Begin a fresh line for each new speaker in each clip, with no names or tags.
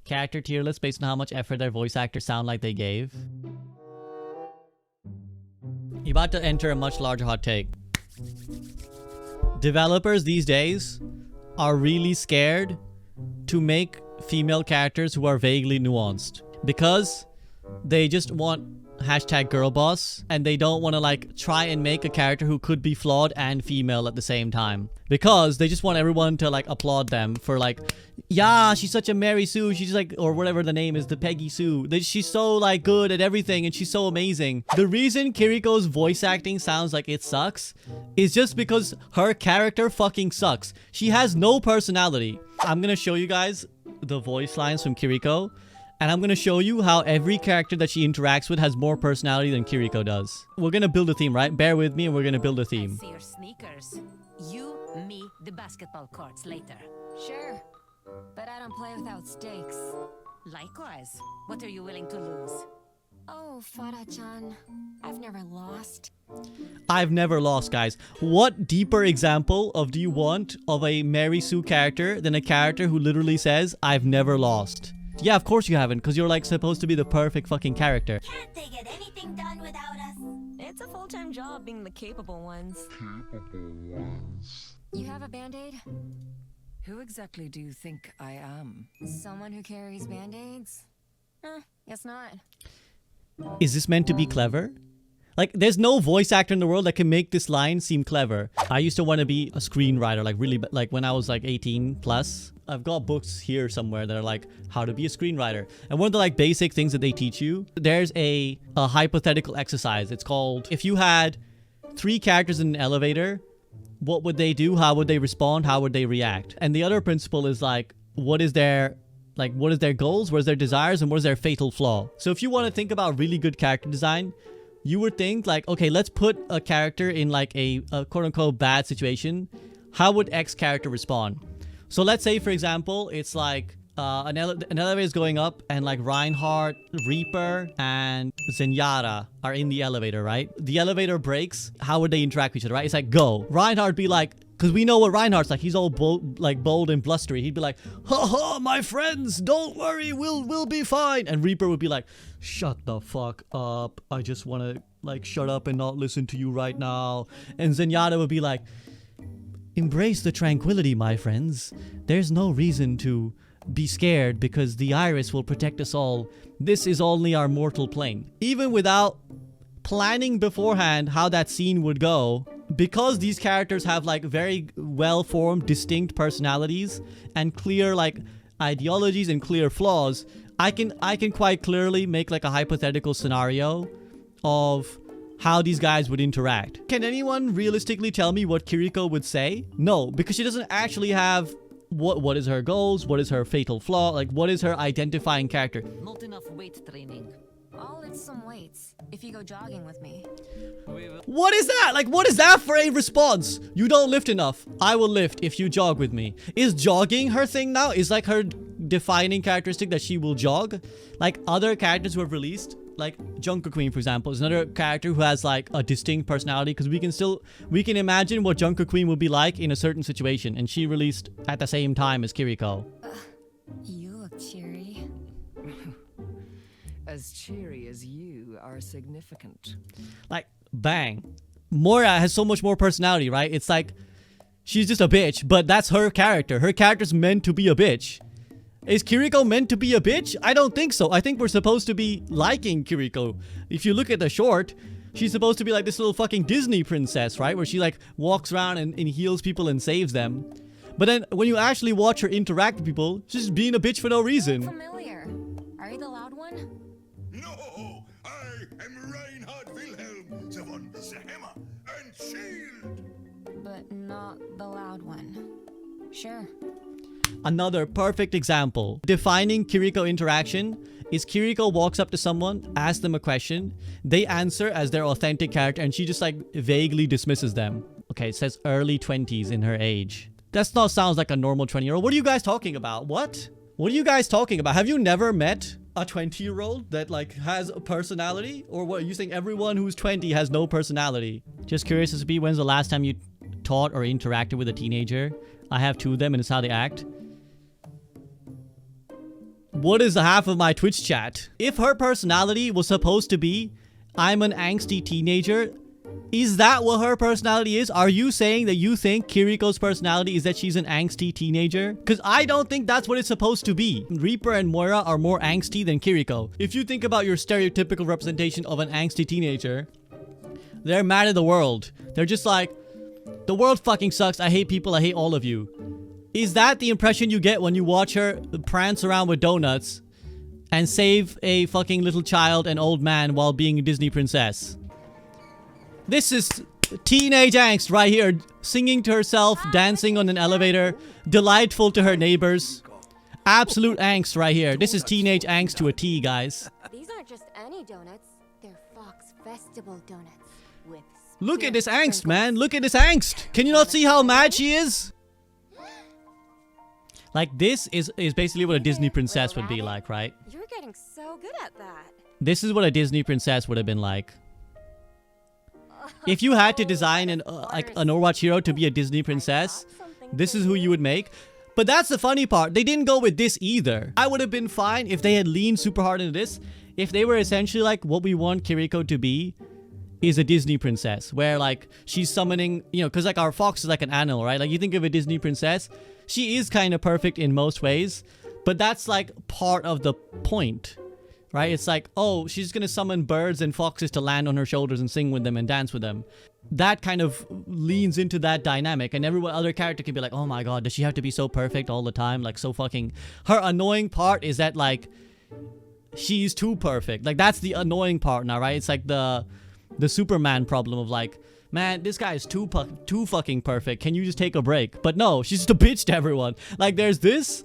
character tier list based on how much effort their voice actors sound like they gave. You're about to enter a much larger hot take. Developers these days are really scared to make female characters who are vaguely nuanced because they just want hashtag girl boss and they don't want to like try and make a character who could be flawed and female at the same time because they just want everyone to like applaud them for like, yeah, she's such a Mary Sue, she's like, or whatever the name is, the Peggy Sue, she's so like good at everything and she's so amazing. The reason Kiriko's voice acting sounds like it sucks is just because her character fucking sucks. She has no personality. I'm gonna show you guys the voice lines from Kiriko, and I'm gonna show you how every character that she interacts with has more personality than Kiriko does. We're gonna build a theme, right? Bear with me and we're gonna build a theme.
See your sneakers. You, me, the basketball courts later.
Sure, but I don't play without stakes.
Likewise. What are you willing to lose?
Oh, Farah-chan, I've never lost.
I've never lost, guys. What deeper example of do you want of a Mary Sue character than a character who literally says, I've never lost? Yeah, of course you haven't, because you're like supposed to be the perfect fucking character.
Can't they get anything done without us?
It's a full-time job being the capable ones.
You have a band-aid?
Who exactly do you think I am?
Someone who carries band-aids? Guess not.
Is this meant to be clever? Like, there's no voice actor in the world that can make this line seem clever. I used to want to be a screenwriter, like really, like when I was like 18 plus. I've got books here somewhere that are like how to be a screenwriter. And one of the like basic things that they teach you, there's a hypothetical exercise. It's called, if you had 3 characters in an elevator, what would they do? How would they respond? How would they react? And the other principle is like, what is their goals? What is their desires? And what is their fatal flaw? So if you want to think about really good character design, you would think like, okay, let's put a character in like a quote-unquote bad situation. How would X character respond? So let's say, for example, it's like an elevator is going up and like Reinhardt, Reaper, and Zenyatta are in the elevator, right? The elevator breaks. How would they interact with each other, right? It's like, go. Reinhardt would be like, because we know what Reinhardt's like. He's all bold and blustery. He'd be like, ha ha, my friends, don't worry, we'll be fine. And Reaper would be like, shut the fuck up. I just want to like shut up and not listen to you right now. And Zenyatta would be like, embrace the tranquility, my friends. There's no reason to be scared because the iris will protect us all. This is only our mortal plane. Even without planning beforehand how that scene would go, because these characters have like very well-formed, distinct personalities and clear like ideologies and clear flaws, I can quite clearly make like a hypothetical scenario of how these guys would interact. Can anyone realistically tell me what Kiriko would say? No, because she doesn't actually have what is her goals, what is her fatal flaw, like what is her identifying character.
Not enough weight training.
I'll lift some weights if you go jogging with me.
What is that? Like, what is that for a response? You don't lift enough. I will lift if you jog with me. Is jogging her thing now? Is like her defining characteristic that she will jog? Like other characters who have released, like Junker Queen, for example, is another character who has like a distinct personality because we can imagine what Junker Queen would be like in a certain situation, and she released at the same time as Kiriko.
You look cheery.
As cheery as you are significant.
Like, bang. Moira has so much more personality, right? It's like, she's just a bitch, but that's her character. Her character's meant to be a bitch. Is Kiriko meant to be a bitch? I don't think so. I think we're supposed to be liking Kiriko. If you look at the short, she's supposed to be like this little fucking Disney princess, right? Where she like walks around and heals people and saves them. But then when you actually watch her interact with people, she's just being a bitch for no reason.
Familiar. Are you the loud one?
No, I am Reinhard Wilhelm, the one with the hammer and shield.
But not the loud one. Sure.
Another perfect example. Defining Kiriko interaction is Kiriko walks up to someone, asks them a question, they answer as their authentic character, and she just like vaguely dismisses them. Okay, it says early 20s in her age. That not sounds like a normal 20-year-old. What are you guys talking about? What? What are you guys talking about? Have you never met a 20-year-old that like has a personality? Or what, you think everyone who's 20 has no personality? Just curious as to be, when's the last time you taught or interacted with a teenager? I have 2 of them and it's how they act. What is the half of my Twitch chat? If her personality was supposed to be, I'm an angsty teenager, is that what her personality is? Are you saying that you think Kiriko's personality is that she's an angsty teenager? Because I don't think that's what it's supposed to be. Reaper and Moira are more angsty than Kiriko. If you think about your stereotypical representation of an angsty teenager, they're mad at the world. They're just like, the world fucking sucks. I hate people. I hate all of you. Is that the impression you get when you watch her prance around with donuts and save a fucking little child and old man while being a Disney princess? This is teenage angst right here. Singing to herself, dancing on an elevator, delightful to her neighbors. Absolute angst right here. This is teenage angst to a T, guys.
These aren't just any donuts. They're Fox Festival donuts. With
Look at this
spirit
angst,
sprinkles.
man. Look at this angst. Can you not see how mad she is? Like, this is basically what a Disney princess would be like, right?
You're getting so good at that.
This is what a Disney princess would have been like. If you had to design an Overwatch hero to be a Disney princess, this is who you would make. But that's the funny part. They didn't go with this either. I would have been fine if they had leaned super hard into this. If they were essentially like, what we want Kiriko to be is a Disney princess. Where like, she's summoning, you know, because like our fox is like an animal, right? Like you think of a Disney princess, she is kind of perfect in most ways. But that's like part of the point. Right? It's like, oh, she's gonna summon birds and foxes to land on her shoulders and sing with them and dance with them. That kind of leans into that dynamic, and every other character can be like, oh my god, does she have to be so perfect all the time? Like, so fucking... Her annoying part is that, like, she's too perfect. Like, that's the annoying part now, right? It's like the Superman problem of like, man, this guy is too fucking perfect. Can you just take a break? But no, she's just a bitch to everyone. Like, there's this...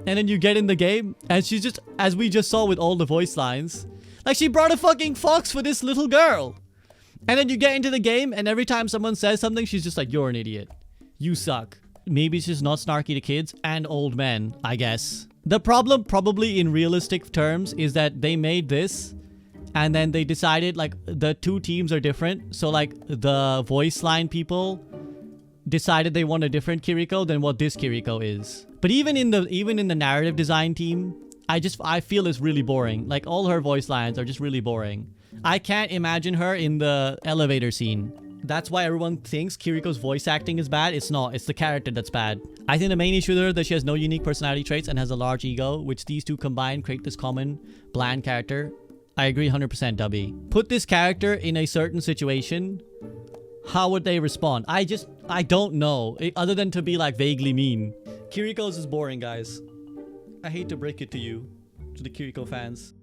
And then you get in the game, and she's just, as we just saw with all the voice lines, like she brought a fucking fox for this little girl. And then you get into the game, and every time someone says something, she's just like, you're an idiot. You suck. Maybe she's not snarky to kids and old men, I guess. The problem, probably in realistic terms, is that they made this, and then they decided, like, the two teams are different. So, like, the voice line people decided they want a different Kiriko than what this Kiriko is. But even in the narrative design team, I feel it's really boring. Like, all her voice lines are just really boring. I can't imagine her in the elevator scene. That's why everyone thinks Kiriko's voice acting is bad. It's not. It's the character that's bad. I think the main issue there is that she has no unique personality traits and has a large ego, which these two combined create this common, bland character. I agree 100%, Dubby. Put this character in a certain situation, how would they respond? I don't know. Other than to be, like, vaguely mean. Kiriko's is boring, guys. I hate to break it to you, to the Kiriko fans.